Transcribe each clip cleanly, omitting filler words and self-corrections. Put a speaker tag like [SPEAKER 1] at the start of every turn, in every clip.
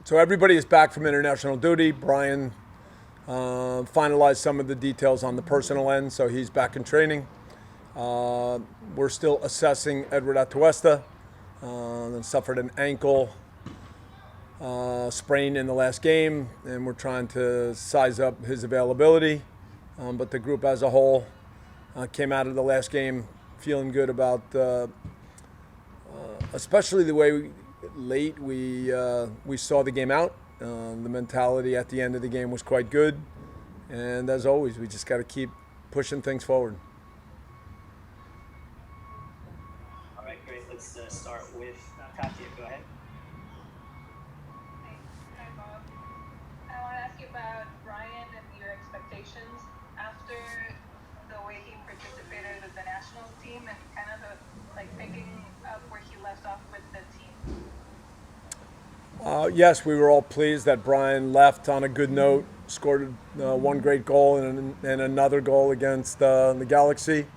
[SPEAKER 1] So everybody is back from international duty. Brian finalized some of the details on the personal end, so he's back in training. We're still assessing Edward Atuesta. Suffered an ankle sprain in the last game, and we're trying to size up his availability. But the group as a whole came out of the last game feeling good about, especially the way we saw the game out. The mentality at the end of the game was quite good, and as always, we just got to keep pushing things forward.
[SPEAKER 2] All right, great. Let's start with Katya. Go ahead.
[SPEAKER 3] Hi, Bob. I want to ask you about Brian and your expectations after the way he participated with the national team and kind of picking up where he left off with the team.
[SPEAKER 1] Yes, we were all pleased that Brian left on a good note, scored one great goal and another goal against the Galaxy.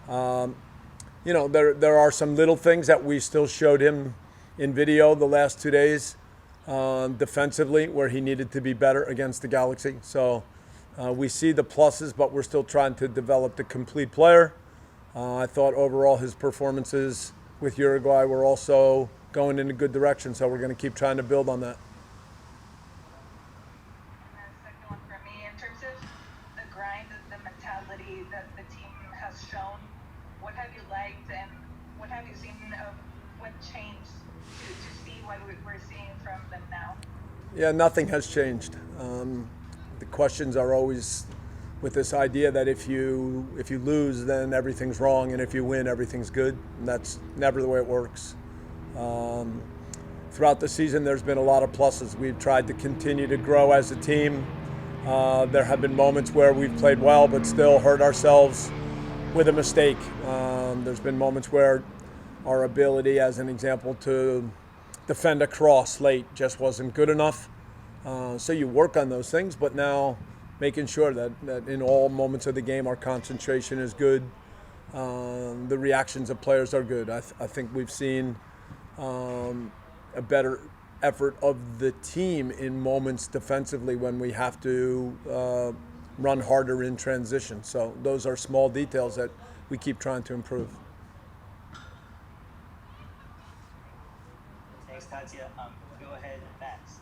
[SPEAKER 1] There are some little things that we still showed him in video the last 2 days defensively where he needed to be better against the Galaxy. So we see the pluses, but we're still trying to develop the complete player. I thought overall his performances with Uruguay were also going in a good direction, so we're going to keep trying to build on that.
[SPEAKER 3] And then the second one for me, in terms of the grind, the mentality that the team has shown, what have you liked and what have you seen of what changed to see what we're seeing from them now?
[SPEAKER 1] Yeah, nothing has changed. The questions are always with this idea that if you lose, then everything's wrong, and if you win, everything's good. And that's never the way it works. Throughout the season, there's been a lot of pluses. We've tried to continue to grow as a team. There have been moments where we've played well, but still hurt ourselves with a mistake. There's been moments where our ability, as an example, to defend a cross late just wasn't good enough. So you work on those things, but now making sure that in all moments of the game our concentration is good. The reactions of players are good. I think we've seen a better effort of the team in moments defensively when we have to run harder in transition. So those are small details that we keep trying to improve.
[SPEAKER 2] Thanks, Katya. Go ahead, Max.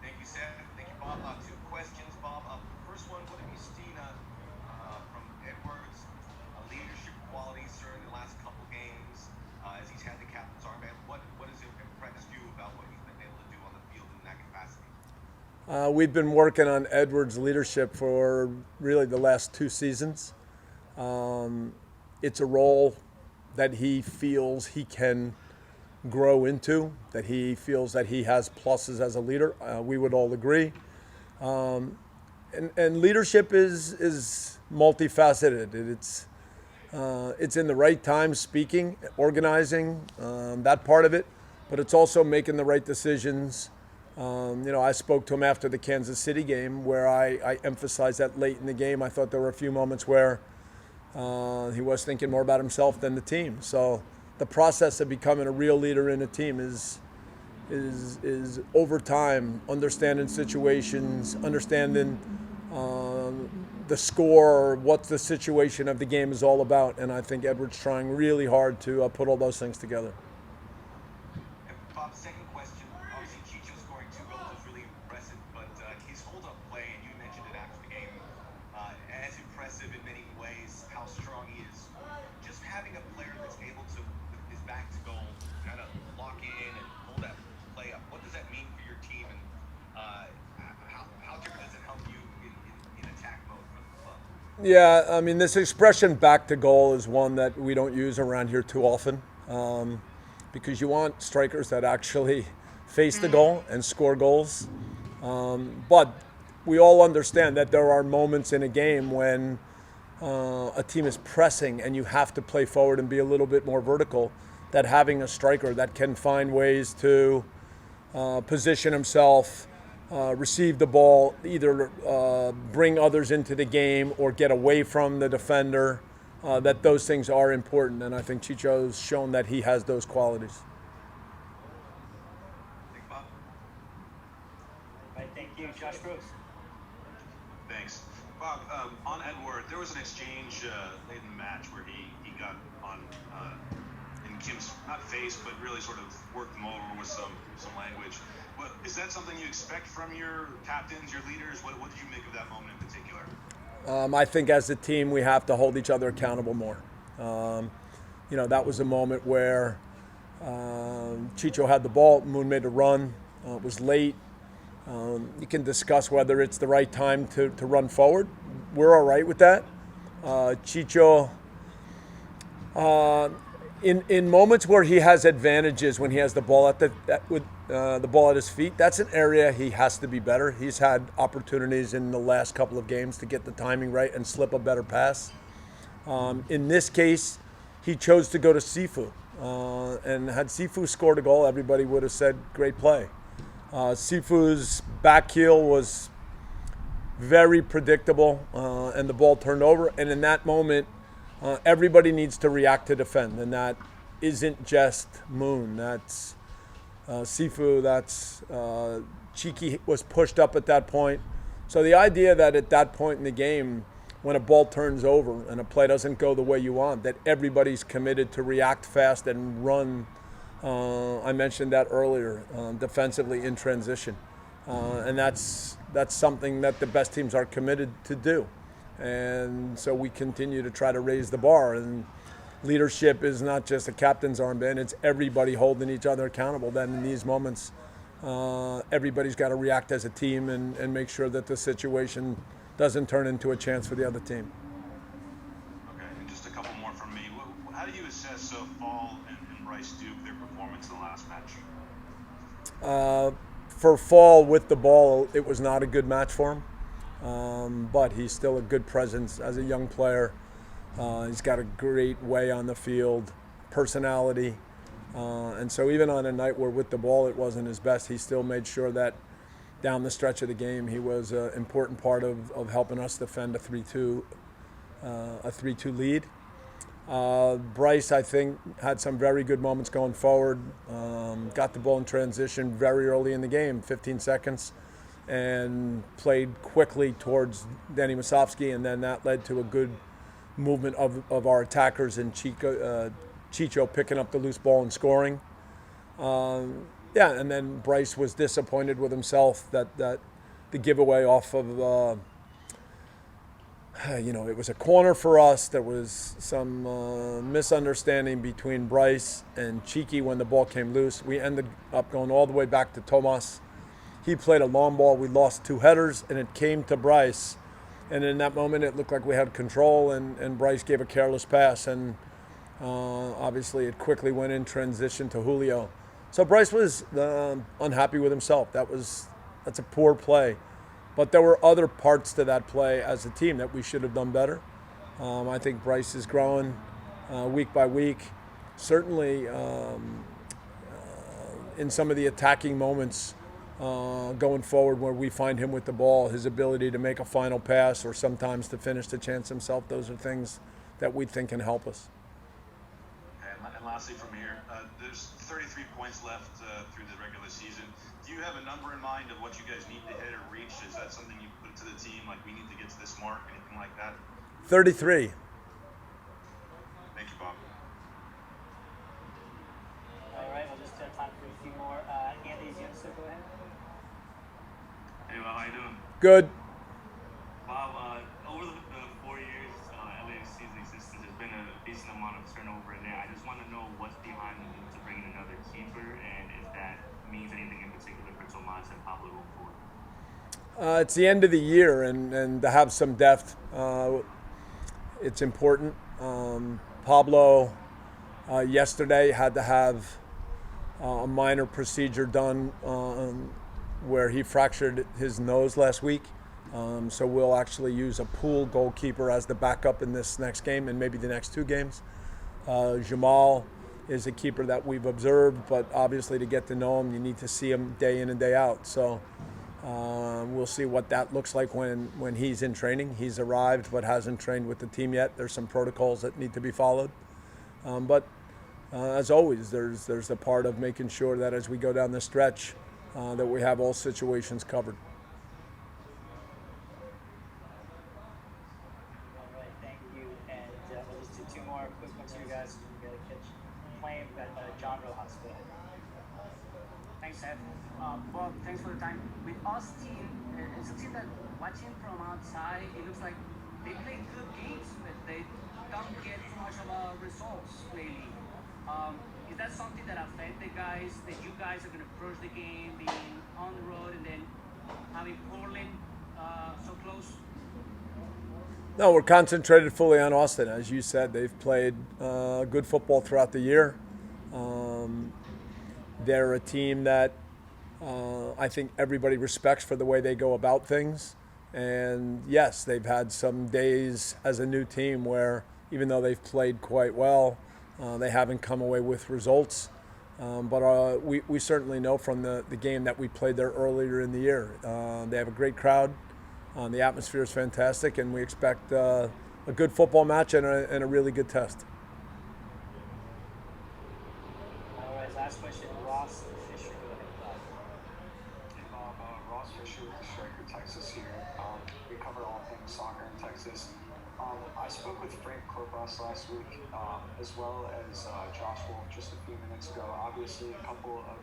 [SPEAKER 4] Thank you, Seth. Thank you, Bob. Two questions, Bob. First one, what have you seen from Edwards' leadership qualities during the last couple games as he's had the captain's armband? What has impressed you about what he's been able to do on the field in that capacity?
[SPEAKER 1] We've been working on Edwards' leadership for really the last 2 seasons. It's a role that he feels he can grow into, that he feels that he has pluses as a leader. We would all agree. And leadership is multifaceted. It's in the right time speaking, organizing, that part of it, but it's also making the right decisions. I spoke to him after the Kansas City game where I emphasized that late in the game. I thought there were a few moments where he was thinking more about himself than the team. So the process of becoming a real leader in a team is over time, understanding situations, understanding the score, what the situation of the game is all about. And I think Edward's trying really hard to put all those things together.
[SPEAKER 4] And Bob, second question. Obviously, Chicho scoring 2 goals is really impressive, but his hold-up play, and you mentioned it after the game, as impressive in many ways, how strong he is. Just having a player that's able to, with his back to goal, kind of lock in and hold that play up, what does that mean for your team, and how different does it help you in attack mode for the club?
[SPEAKER 1] Yeah, I mean, this expression back to goal is one that we don't use around here too often because you want strikers that actually face the goal and score goals. But we all understand that there are moments in a game when a team is pressing and you have to play forward and be a little bit more vertical, that having a striker that can find ways to position himself, receive the ball, either bring others into the game or get away from the defender, that those things are important. And I think Chicho's shown that he has those qualities.
[SPEAKER 2] Thank you, Josh Gross.
[SPEAKER 5] Thanks. Bob, on Edward, there was an exchange late in the match where he got on in Kim's, not face, but really sort of worked him over with some language. Is that something you expect from your captains, your leaders? What did you make of that moment in particular?
[SPEAKER 1] I think as a team we have to hold each other accountable more. That was a moment where Chicho had the ball, Moon made a run, it was late. You can discuss whether it's the right time to run forward. We're all right with that. Chicho, in moments where he has advantages, when he has the ball with the ball at his feet, that's an area he has to be better. He's had opportunities in the last couple of games to get the timing right and slip a better pass. In this case, he chose to go to Sifu. And had Sifu scored a goal, everybody would have said, great play. Sifu's back heel was very predictable, and the ball turned over. And in that moment, everybody needs to react to defend. And that isn't just Moon. That's Sifu, that's Cheeky was pushed up at that point. So the idea that at that point in the game, when a ball turns over and a play doesn't go the way you want, that everybody's committed to react fast and run. I mentioned that earlier, defensively in transition. And that's something that the best teams are committed to do. And so we continue to try to raise the bar. And leadership is not just a captain's armband, it's everybody holding each other accountable. Then in these moments, everybody's got to react as a team and make sure that the situation doesn't turn into a chance for the other team.
[SPEAKER 5] Okay, and just a couple more from me. How do you assess Fall and Bryce Duke, their performance in the last match?
[SPEAKER 1] For Fall with the ball, it was not a good match for him, but he's still a good presence as a young player. He's got a great way on the field, personality, and so even on a night where with the ball it wasn't his best, he still made sure that down the stretch of the game he was an important part of helping us defend a 3-2 lead. Bryce, I think, had some very good moments going forward. Got the ball in transition very early in the game, 15 seconds, and played quickly towards Danny Musovski, and then that led to a good movement of our attackers and Chicho picking up the loose ball and scoring. And then Bryce was disappointed with himself that the giveaway off of it was a corner for us. There was some misunderstanding between Bryce and Cheeky when the ball came loose. We ended up going all the way back to Tomas. He played a long ball. We lost 2 headers, and it came to Bryce. And in that moment, it looked like we had control, and Bryce gave a careless pass. And obviously, it quickly went in transition to Julio. So Bryce was unhappy with himself. That's a poor play. But there were other parts to that play as a team that we should have done better. I think Bryce is growing week by week. Certainly in some of the attacking moments going forward where we find him with the ball, his ability to make a final pass or sometimes to finish the chance himself, those are things that we think can help us.
[SPEAKER 5] And lastly from here, there's 33 points left through the regular season. Do you have a number in mind of what you guys need to hit or reach? Is that something you put to the team, like we need to get to this mark, anything like that?
[SPEAKER 1] 33.
[SPEAKER 5] Thank you, Bob.
[SPEAKER 2] All right, we'll just have time for a few more. Andy, so go ahead.
[SPEAKER 6] Hey, well, how you doing?
[SPEAKER 1] Good.
[SPEAKER 6] Bob, over the 4 years LAFC's existence, there's been a decent amount of turnover in there. I just want to know what's behind the move to bring in another keeper, and if that means anything in particular for Tomas and Pablo going forward.
[SPEAKER 1] It's the end of the year, and to have some depth, it's important. Pablo yesterday had to have a minor procedure done where he fractured his nose last week. So we'll actually use a pool goalkeeper as the backup in this next game and maybe the next 2 games. Jamal is a keeper that we've observed, but obviously to get to know him, you need to see him day in and day out. So we'll see what that looks like when he's in training. He's arrived but hasn't trained with the team yet. There's some protocols that need to be followed. But as always, there's a part of making sure that as we go down the stretch that we have all situations covered.
[SPEAKER 7] AXTvLAFC. Bob, thanks for the time. With Austin, it's a team that watching from outside, it looks like they play good games, but they don't get too much of a results lately. Is that something that affect the guys, that you guys are going to approach the game, being on the road, and then having Portland so close?
[SPEAKER 1] No, we're concentrated fully on Austin. As you said, they've played good football throughout the year. They're a team that I think everybody respects for the way they go about things. And yes, they've had some days as a new team where even though they've played quite well, they haven't come away with results. But we certainly know from the game that we played there earlier in the year. They have a great crowd. The atmosphere is fantastic, and we expect a good football match and a really good test.
[SPEAKER 2] All right, last question, Ross Fisher. Go ahead, Bob.
[SPEAKER 8] Hey Bob, Ross Fisher with the Striker Texas here. We cover all things soccer in Texas. I spoke with Frank Korpas last week, as well as Josh Wolf just a few minutes ago. Obviously, a couple of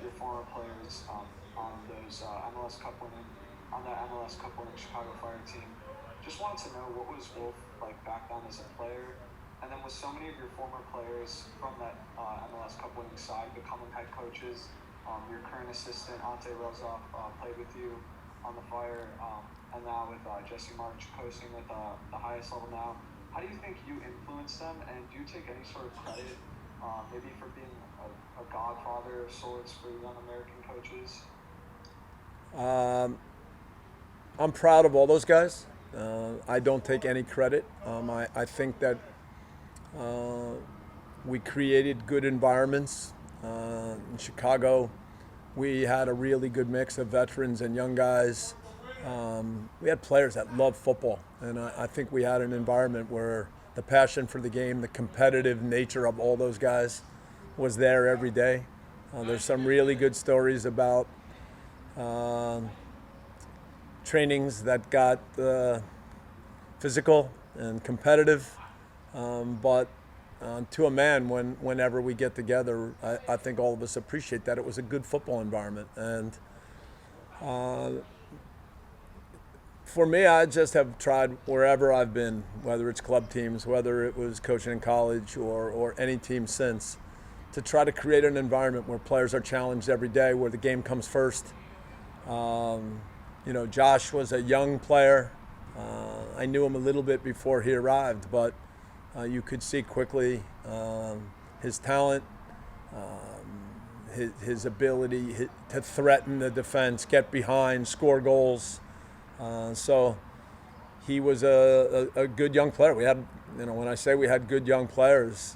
[SPEAKER 8] your former players on those MLS Cup winning, on that MLS Cup winning Chicago Fire team. Just wanted to know, what was Wolf like back then as a player? And then with so many of your former players from that MLS Cup winning side becoming head coaches, your current assistant, Ante Rozoff, played with you on the Fire, and now with Jesse March coaching at the highest level now. How do you think you influence them, and do you take any sort of credit, maybe for being a godfather of sorts for young American coaches?
[SPEAKER 1] I'm proud of all those guys. I don't take any credit. I think that we created good environments. In Chicago, we had a really good mix of veterans and young guys. We had players that loved football, and I think we had an environment where the passion for the game, the competitive nature of all those guys was there every day. There's some really good stories about trainings that got physical and competitive, but to a man, whenever we get together, I think all of us appreciate that it was a good football environment. And for me, I just have tried wherever I've been, whether it's club teams, whether it was coaching in college or any team since, to try to create an environment where players are challenged every day, where the game comes first. Josh was a young player. I knew him a little bit before he arrived, but you could see quickly his talent, his ability to threaten the defense, get behind, score goals. So he was a good young player. We had, when I say we had good young players,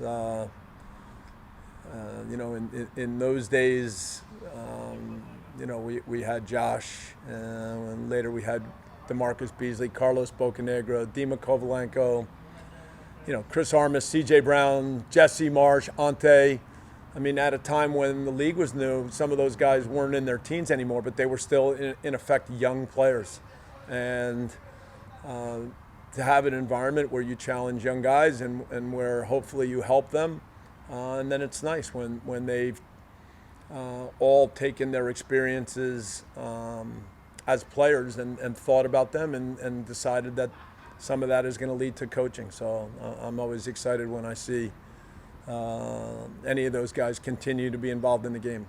[SPEAKER 1] in those days, we had Josh, and later we had DeMarcus Beasley, Carlos Bocanegra, Dima Kovalenko, Chris Armas, C.J. Brown, Jesse Marsh, Ante. I mean, at a time when the league was new, some of those guys weren't in their teens anymore, but they were still, in effect, young players. And to have an environment where you challenge young guys and where hopefully you help them, and then it's nice when they've all taken their experiences as players and thought about them and decided that some of that is going to lead to coaching. So I'm always excited when I see any of those guys continue to be involved in the game.